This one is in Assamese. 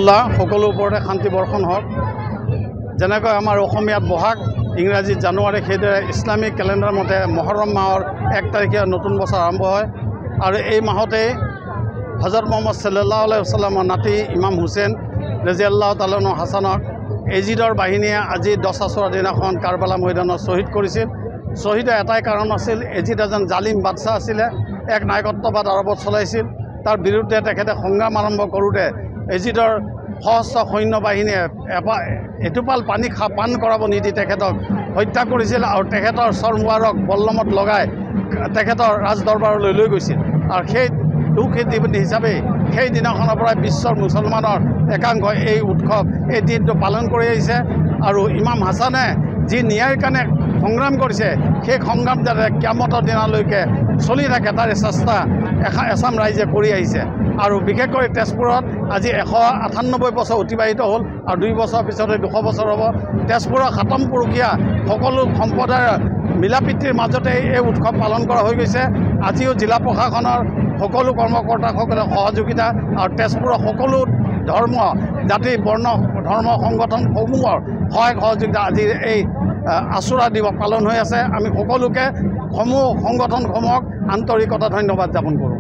আল্লাহ সকলো ওপৰতে শান্তি বৰ্ষণ হওক। যেনেকৈ আমাৰ অসমীয়াত বহাগ, ইংৰাজীত জানুৱাৰী, সেইদৰে ইছলামিক কেলেণ্ডাৰ মতে মহৰম মাহৰ 1 তাৰিখে নতুন বছৰ আৰম্ভ হয়। আৰু এই মাহতেই হজৰত মুহাম্মদ সাল্লাল্লাহু আলাইহি ওয়াসাল্লামৰ নাতি ইমাম হুছেইন ৰাদিয়াল্লাহু তাআলা আনহু হাছানক এজিদৰ বাহিনীয়ে আজি 10 আছৰৰ দিনাখন কাৰবালা ময়দানত শ্বহীদ কৰিছিল। শ্বহীদৰ এটাই কাৰণ আছিল, এজিদ এজন জালিম বাদশ্বাহ আছিলে, এক নায়কত্ববাদ আৰবত চলাইছিল। তাৰ বিৰুদ্ধে তেখেতে সংগ্ৰাম আৰম্ভ কৰোঁতে এজিদৰ সশস্ত্ৰ সৈন্য বাহিনীয়ে এটোপাল পানী পান কৰাব নিদি তেখেতক হত্যা কৰিছিল আৰু তেখেতৰ চৰমুৱাৰক বল্লমত লগাই তেখেতৰ ৰাজদৰবাৰলৈ লৈ গৈছিল। আৰু সেই দুখ হিচাপে সেই দিনাখনৰ পৰাই বিশ্বৰ মুছলমানৰ একাংশই এই উৎসৱ, এই দিনটো পালন কৰি আহিছে। আৰু ইমাম হাছানে যি ন্যায়ৰ কাৰণে সংগ্ৰাম কৰিছে, সেই সংগ্ৰাম যাতে কিয়ামতৰ দিনলৈকে চলি থাকে তাৰে চেষ্টা এছাম ৰাইজে কৰি আহিছে। আৰু বিশেষকৈ তেজপুৰত আজি 198 বছৰ অতিবাহিত হ'ল আৰু 2 বছৰৰ পিছতে 200 বছৰ হ'ব। তেজপুৰৰ 7ম পুৰুষীয়া সকলো সম্প্ৰদায়ৰ মিলাপ্ৰীতিৰ মাজতে এই উৎসৱ পালন কৰা হৈ গৈছে। আজিও জিলা প্ৰশাসনৰ সকলো কৰ্মকৰ্তাসকলে সহযোগিতা আৰু তেজপুৰৰ সকলো ধৰ্ম, জাতি, বৰ্ণ, ধৰ্ম সংগঠনসমূহৰ সহায় সহযোগিতা আজিৰ এই আশুৰা দিৱস পালন হৈ আছে। আমি সকলোকে সমূহ সংগঠনসমূহক আন্তৰিকতা ধন্যবাদ জ্ঞাপন কৰোঁ।